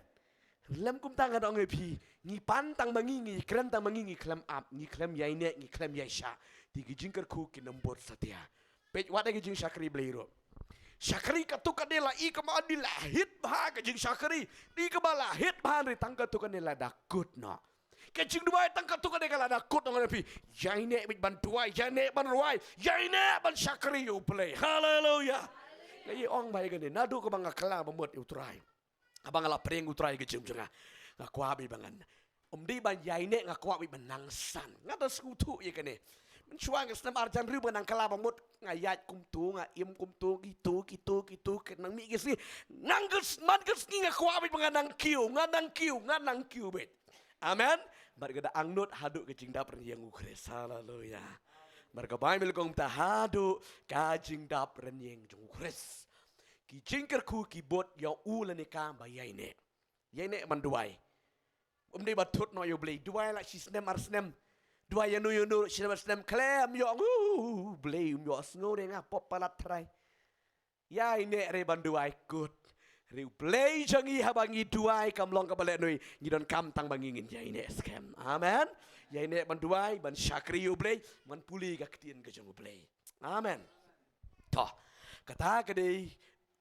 lem kum tang ada ngai pi ngi pan tang mangi ngi kren tang mangi ngi klem ap ngi klem yai ne ngi klem yai sha ti gi jing ker ku ki nombor satia pej wat ge jing shakri bleiro shakri ka tu ka de la i ka ma di la hit ba ke jing shakri di ka ba la hit ba ri tang ka tu ka ne la da kut no ke jing duai tang ka tu ka de ka la da kut no pi yai ne bit ban tuai yai ne ban ruai yai ne ban shakri you play hallelujah ye ong bai ge ne na du ka bang kala ba mot utrai abang ala preng utrai ke jing janga ngakwa bi bangan di ban yai ne ngakwa bi banang san ngata skutu ye ke ne chuang ke snam arjan ru banang kala ba mot ngayat kum tu nga im kum tu gitu ke nang mi ke si nang ges man ges ni ngakwa bi bangan nang kiu bet amen bar ga ang not hadu ke jing dap yang ukres haleluya bar ga bai mil kong ta hadu ka jing dap yang jung ukres ki jing ker ku ki bot yo u la ne ka ba yai ne man duai di batut no yo blei duai la sisnem ar snem duai no yo no snem klem yo blei yo sngo de nga pop palat trai yai ne re ban duai kut re blei jangi habangi duai kam long ka bale noi ngidon kam tang bangi ngin yai ne scam amen yai ne ban duai ban shakri yo blei man puli ka ktien ka jong blei amen to kata ka de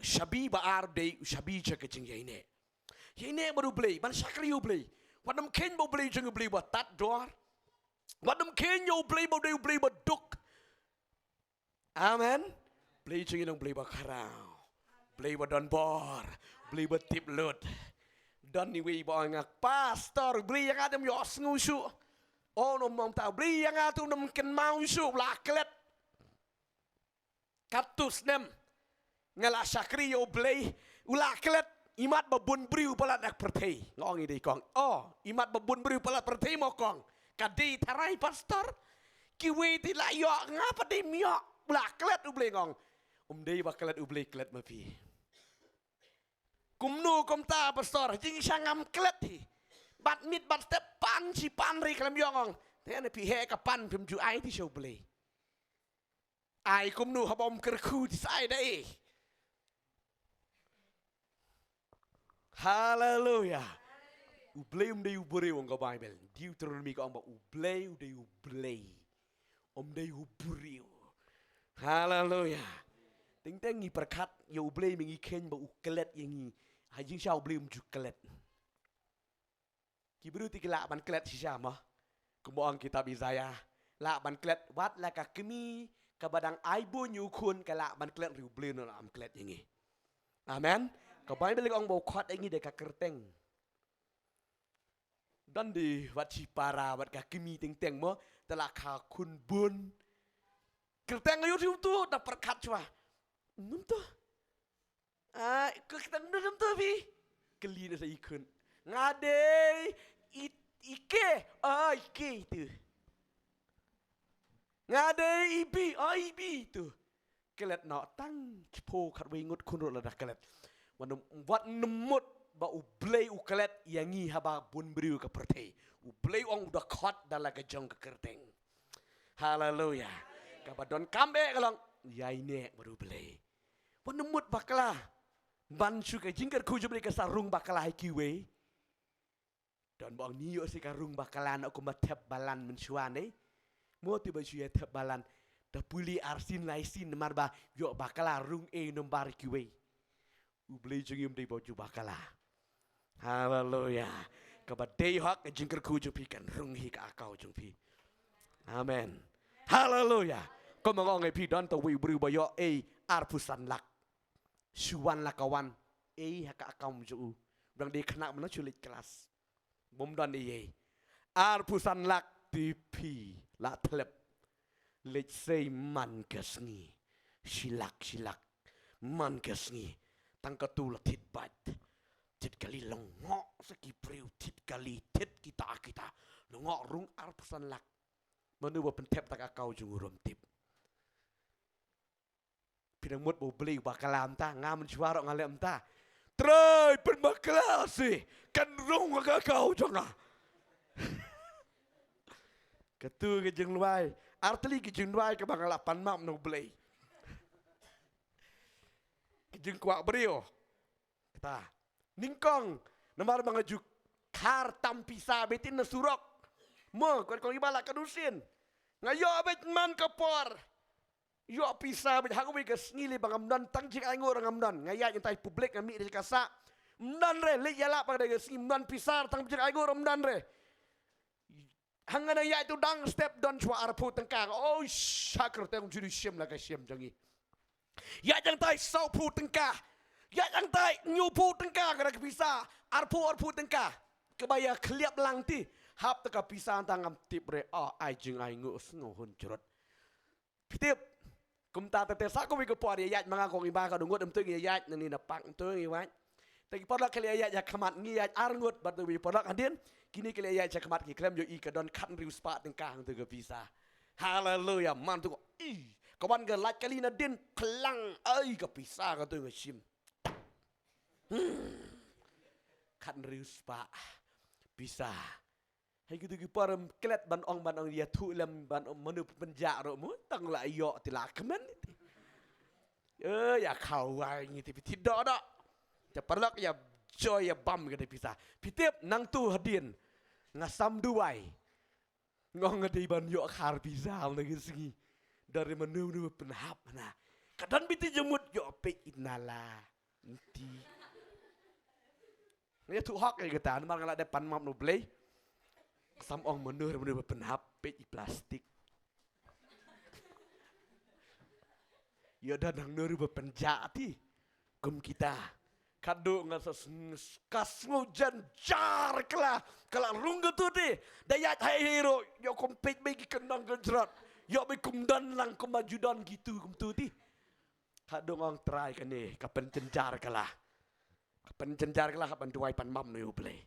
shabi ba ar de shabi cha ka jing yai ne baru blei ban shakri yo blei wadam ken bo blei jeng blei ba tat dor wadam ken yo blei bo de blei ba duk amen blei jeng nang blei ba kharau blei ba don bor blei ba tip lut don ni wi ba ngak pastor blei yang adam yo sngu su no mong ta blei yang atu nam ken mau su la klet katus nem ngala shakri yo blei ula klet imat babun briu palat nak pertei ngong ide kong imat babun briu palat pertei mo kong kadi tarai pastor kiwe ti la yo ngapa de mio blaklet uble ngong dei baklet uble klet mapi kumnu komta pastor jing sangam klet hi bat mit bat step pan si pan ri klam yongong te pi he ka pan pim ju ai ti show ble ai kumnu habom kerku ti sai dai hallelujah. Ublei de ubure wong ka Bible. Deuteronomy ka amba ublei de ublei. De uburiu. Hallelujah. Ting teng ngi perkat yo ublei mengi ken ba uklet yengi. Hajing sha ublei ju klet. Ki bru ti kila ban klet si ma. Kumboang kitab Isaiah. La ban klet wat la ka kemi ka badang aibu nyukun kala ban klet ri ublei no am klet yengi. Amen. Ka Bible ang bau khot engi de ka kerteng. Dan di wat si para wat ka kimi ting teng mo tela ka kun bun. Kerteng ayu tu da perkat cua. Num tu. Kerteng num tu bi. Keli na sa ikun. Ngade ike. Ike tu. Ngade ibi tu. Kelet no tang po kat wengut kun ro la da kelet. Wat nemut ba ublei uklet yangi haba bun briu ka pertei ublei ong udah khot dala ka jong ka kerteng haleluya ka badon kambe kalong yai ne baru blei wat nemut bakla ban su ka jingker ku jubli ka sarung bakla hai kiwe don bang ni yo si ka rung bakla na ko matep balan mensuane mo ti ba su ya tep balan da puli arsin laisin marba yo bakla rung nombar kiwe ublei jengim de baju bakala haleluya kabadei hak jingker ku jupi kan rung hi ka akau jumpi amen haleluya ko mangong ai pi don to wi bru bayo ar pusan lak suwan lakawan hak akau ju bang de khna mana chulit kelas bom don de ar pusan lak tipi la tlep lech sei man kasngi silak man kasngi tăng cơ tu là thịt bạch thịt kali lòng ngọ sẽ kịp rêu thịt kali thịt kita nó ngọ rung arpasan lak menu buat pentep tak kau jungurum tip pinang mut bau beli bakalam ta ngam suara ngalem ta try penbakala sih kan rung agak kau jonga ketu ke jeng luai arteli ke jeng luai ke bangalapan mam no beli ke jeng kuak brio ta ningkong namar mangajuk kar tampisa betin na surok mo kau ibala kadusin ngayo bet man kapor yo pisa bet haku ke ngili bangamdan tangjik aingo rangamdan ngaya yang tai publik ngami de kasa mdan re le yala pada ke mdan pisar tangjik aingo ramdan re hangana ya itu dang step don chwa arpu tengkang oh syakr teng juri syem la ka syem jangi ya jang tai sau pu tengkah ya jang tai nyu pu tengkah kada bisa arpu tengkah kebaya kliap lang ti hap teka pisang tangam tip re ai jeng aingo sngohun cerot pitip kumta tete sa ko wi ko por yat mga ko iba ka dungot emtu yat nani na pak emtu iwan tagi porlak kali yat ya khamat ngi yat arngot bat wi porlak andin kini kali yat ya khamat ki klem yo i ka don khan riu spa tengkang tu ke bisa haleluya man tu i kawan ke lat kali na din klang ai ka bisa ka tu ngsim khan riu spa bisa hay gitu param klet ban ong dia thu lam ban menu penjak ro mu tang la yo ti la kemen ya khawai ni ti tidak dak te perlak ya joy ya bam ke bisa pitip nang tu hadin ngasam duai ngong ngadi ban yo khar bisa lagi segi dari menu penhap na kadan biti jemut yo pe inala nanti ya tu hak ke kita mar ngala depan mam no play sam ong menur penhap pe plastik yo dadang nur penjati kum kita kado ngasas kas ngujan jar kala rungga tu de daya hai hero yo kompet bagi kenang gejrat yo be kumdan lang kemajudan gitu kum tu ti kado ngong try kan ni kapan cenjar kala kapan tuai pan mam no play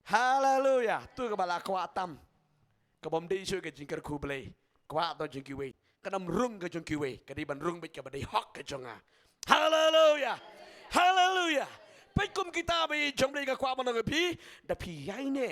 haleluya tu ke bala kwatam ke bom di isu ke jingkar ku play kwa to jingkiwe kanam rung ke jingkiwe kadi ban rung bit ke badai hok ke jonga haleluya haleluya pekum kita be jong play ke kwa man pi da pi yai ne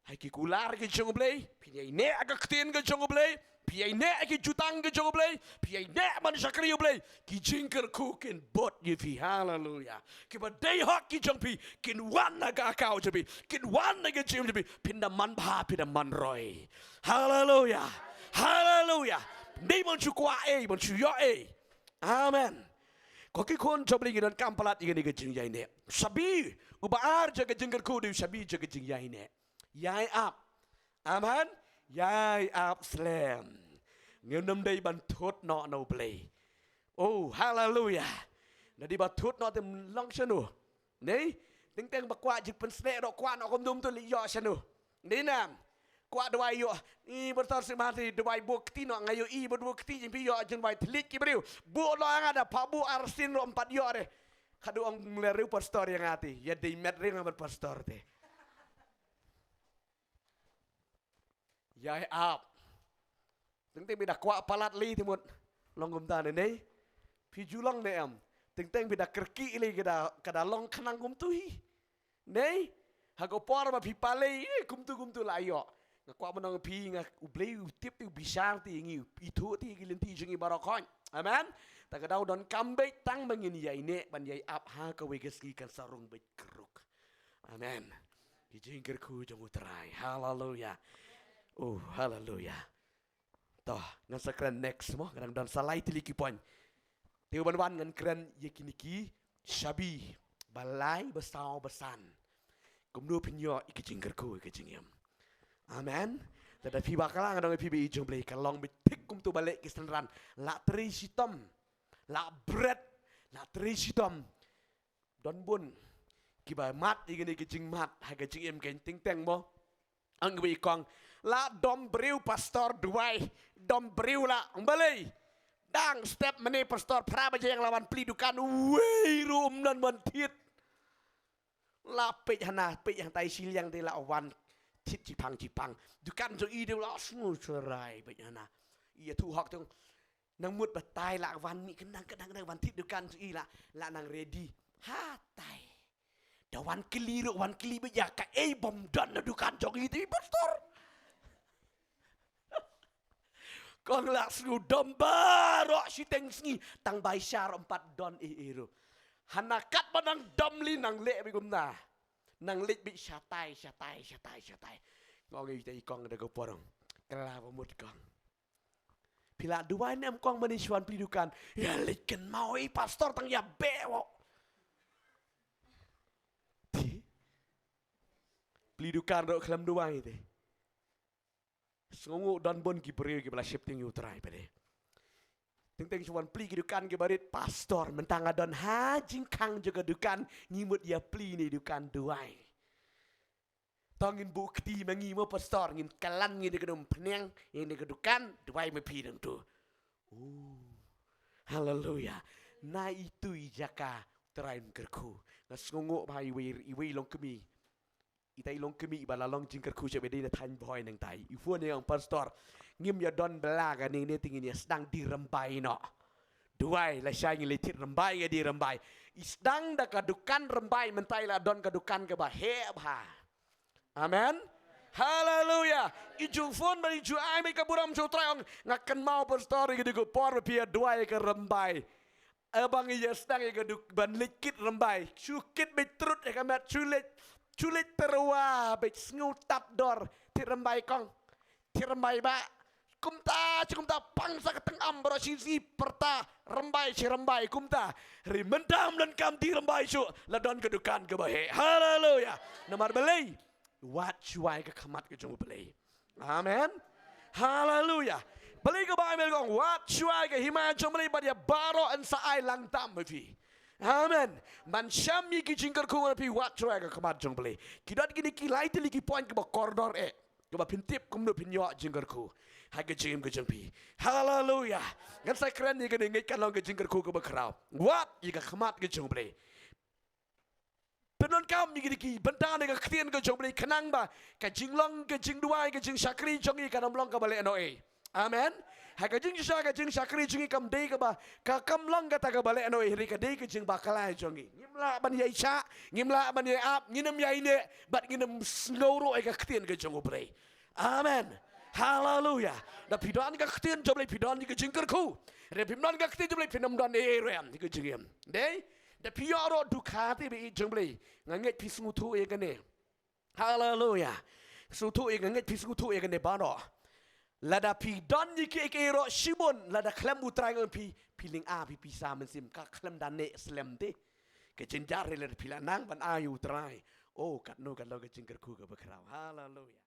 hai ki kular ke jong play pi yai ne aga ktien ke jong play pi yai ne ki jutang ke jong play pi yai ne man sakri play ki jingkar ku ken bot ye pi haleluya ki badai hok ki jong pi kin wan naga kau jebi kin wan naga jim jebi pinda man ba pinda man roy haleluya haleluya ni mon chu kwa mon chu yo amen ko ki kon jobli ngidan kampalat igani ke jing yai ne sabi ubaar jaga jingkar ku di sabi jaga jing yai ne yai up amen yai up slam ngendam dai ban thot no play oh hallelujah nadi ba thot no tem long chanu nei ting teng ba kwa jik pen sne ro kwa no kom dum tu li yo chanu nei nam kwa dwai yo i bertar semati dwai bukti no ngayo i bukti jing pi yo jeng bai tlik ki briu bu lo ada pa bu arsin ro 4 yo de kadu ong ngleru pastor yang ati ya dei met ring ngambat pastor te yai up ting teng bida kwa palat li timut longgum ta nei pi julong ne am ting teng bida kerki li kada long khanang gum tu hi nei hago por ba pi pale kum tu la yo ngakwa manang pi nga ublei tip tu bisar ti ngi itu ti gilin ti jingi barokon amen ta kadau don kambe tang mangin yai ne ban yai up ha ka wegeski kan sarung bet keruk amen ki jingker ku jamu trai haleluya oh haleluya toh ngasa keren next mo kadang dan salai tiliki poin tiu ban ngan keren yekiniki shabi balai besau besan kumdu pinyo iki jingker ku iki jingiam amen tada pi bakala ngadong pi bi jong play kalong bitik kum tu balik kisenran la tri sitom la bread la tri sitom don bun ki ba mat igini ki jing mat ha ka jing em ken ting teng mo ang bi kong la dom briu pastor duai dom briu la balai Dang step mene pastor pra baja yang lawan pelidukan wei rum nan mantit. Lapik hana pik yang tai sil yang de lawan tit jipang dukan jo ide la snu cerai pik hana. Ia tu hak tung nang mut batai la wan mi kendang wan tit dukan jo i la nang ready. Ha tai. Da wan keliru wan keli baja ka bom dan dukan jo i ti pastor. Kong lak snu domba ro si teng sngi tang bai syar 4 don ero. Hanakat banang domli nang le bi gumna. Nang le bi syatai. Ngong i tai kong da go porong. Kala pemut kong. Pila dua ni am kong maniswan pelidukan. Ya liken mau pastor tang ya bewo. Pelidukan ro kelam dua itu. Sungu dan bon ki beri ki bala shifting you try pede. Teng cuan pli ki dukan ki barit pastor mentang adon ha jingkang juga dukan ngimut ya pli ni dukan duai. Tongin bukti mangimo pastor ngin kalan ngi dekedum peneng yang dekedukan duai mepi deng tu. Haleluya. Na itu ijaka terain kerku. Ngasngungu bai iwi long kemi. Itai long kemi bala long jingker ku cebe dina tan boy nang tai. Ifu ni yang pastor ngim ya don belaga ni tingin ya sedang dirembai no. Duai la syai ngelitit rembai ya dirembai. Isdang da kadukan rembai mentai la don kadukan ke baheb ha. Amen. Haleluya. Iju fon bari ju ai me kaburam jo trayong ngakan mau pastor gitu go por pia duai ke rembai. Abang ya sedang ya kaduk ban likit rembai. Cukit betrut ya kamat Culit terwa baik ngutap dor tirembai kong tirembai ba kumta pangsa keteng ambro sisi perta rembai si rembai kumta rimendam dan kam tirembai su ladon kedukan ke bahe haleluya nomor belai wat cuai ke kemat ke jung belai amen haleluya belai ke bahe melgong wat cuai ke himan jung belai badia baro en saai lang tam bevi. Amen. Man syami ki jingkar ku pi wat troy ka kamat jong beli. Kidot gini ki lai tili ki point ke ba koridor ke ba pintip kum no pinyo jingkar ku. Ha ke jing ke jong pi. Hallelujah. Ngan sai keren ni ke ngai kan long ke jingkar ku ke ba krau. Wat i ka kamat ke jong beli. Penon kam mi ki bentang ke ktien ke jong beli kenang ba ka jinglong ke jing duai ke jing syakri jong i ka long ka bale no Amen. Haka jing syakri jing kam dei ka ba ka kam long ka ta ka bale no ri ka dei ka jing bakala jongi ngimla ban ya isha ngimla ban ya ap nginem ya ine bat nginem ngoro ka ktien ka jong obre amen haleluya da pidon ka ktien joble pidon ka jing ku re pidon ka ktien joble pinam don rem ka jing em dei da pioro dukati be joble nganget pismutu ka ne haleluya sutu nganget pismutu ka ne bano lada pi don ni ke ro shimon lada klem utrai ngon pi piling a pi pisa mensim ka klem dane slem de ke jenjare le pilanang ban ayu utrai oh kat no ke jingker ku ke bekrau haleluya